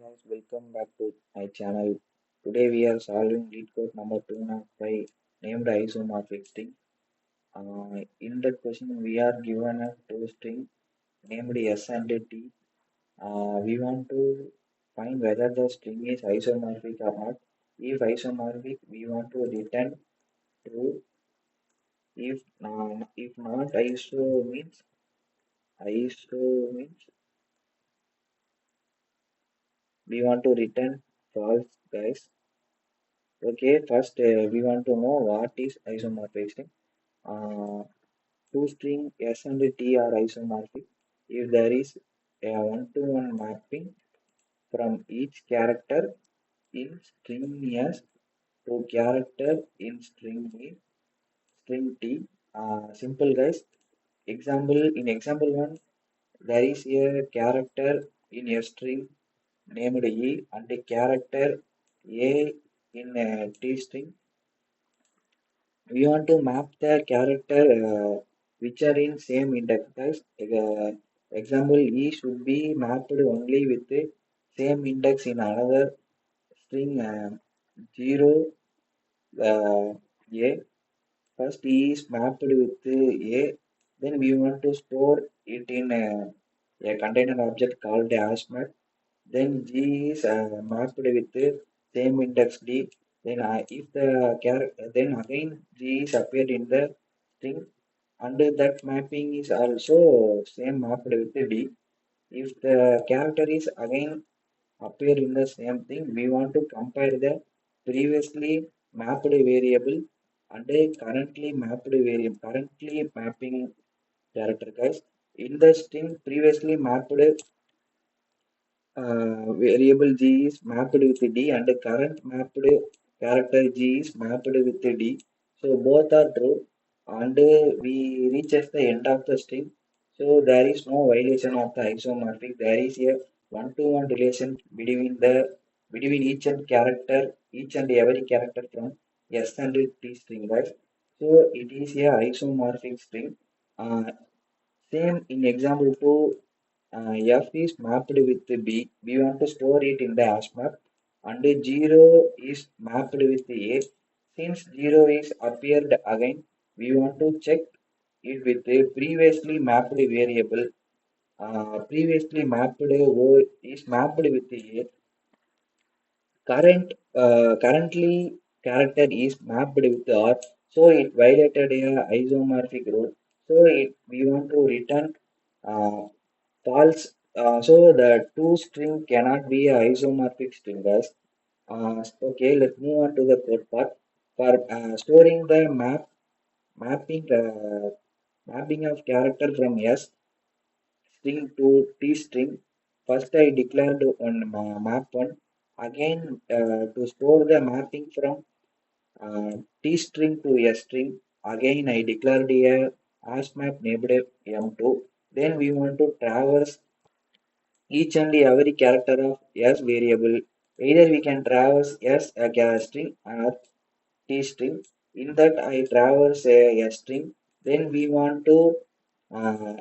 guys, welcome back to my channel. Today we are solving LeetCode number 205 named Isomorphic String. In that question we are given a two string named S and T. We want to find whether the string is isomorphic or not. If isomorphic, we want to return true. If not, iso means we want to return false, guys. Okay, first we want to know what is isomorphic string. Uh, Two string S and T are isomorphic if there is a one-to-one mapping from each character in string S to character in string T. Simple guys. Example one, there is a character in a string named E and a character A in a T string. We want to map the character which are in same index guys. Example E should be mapped only with the same index in another string 0 uh, A. First E is mapped with A, then we want to store it in a container object called HashMap. Then G is mapped with the same index D. Then if the character, then again G is appeared in the string, and that mapping is also same mapped with the D. If the character is again appear in the same thing, we want to compare the previously mapped variable and a currently mapping character guys. In the string previously mapped variable G is mapped with D and the current mapped character G is mapped with D. So both are true and we reaches the end of the string. So there is no violation of the isomorphic. There is a one-to-one relation between each and every character from S and T string, guys. So it is a isomorphic string. Uh, Same in example 2, F is mapped with B. We want to store it in the hash map. And 0 is mapped with A. Since 0 is appeared again, we want to check it with a previously mapped variable. Previously mapped O is mapped with A. Currently character is mapped with R, so it violated a isomorphic rule. So we want to return uh, false. So the two string cannot be a isomorphic string, guys. Okay, let's move on to the code part. For storing the mapping mapping of character from S string to T string. First, I declared on map one. Again, to store the mapping from T string to S string. Again, I declared a HashMap named M2. Then we want to traverse each and every character of S variable. Either we can traverse S a string or T string. In that, I traverse a S string. Then we want to uh,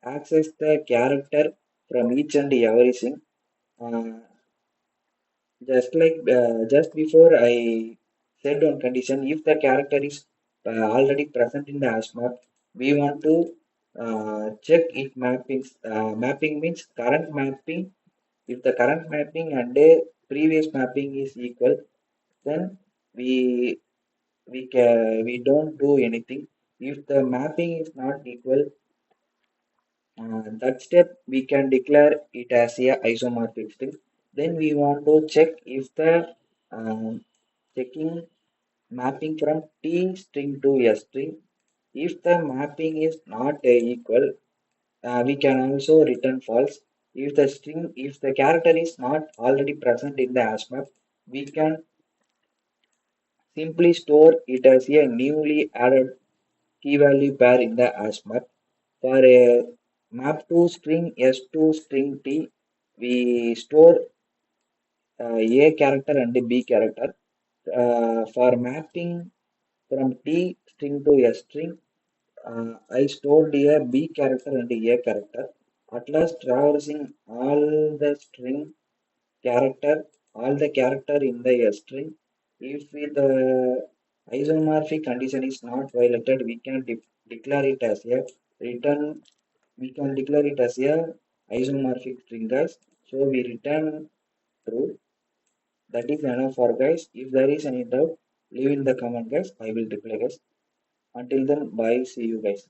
access the character from each and everything. Uh, just before I said on condition, if the character is already present in the hash map, we want to check it mappings. Mapping means current mapping. If the current mapping and the previous mapping is equal, then we we don't do anything. If the mapping is not equal, that step we can declare it as a isomorphic string. Then we want to check if the checking mapping from T string to S string. If the mapping is not equal, we can also return false. If the character is not already present in the hash map, we can simply store it as a newly added key value pair in the hash map. For a map to string S to string T, we store A character and B character. For mapping from T string to S string, I stored a B character and A character. At last, traversing all the string character, all the character in the string. If the isomorphic condition is not violated, we can declare it as a return. We can declare it as a isomorphic string, guys. So we return true. That is enough for guys. If there is any doubt, leave in the comment, guys. I will reply, guys. Until then, bye. See you, guys.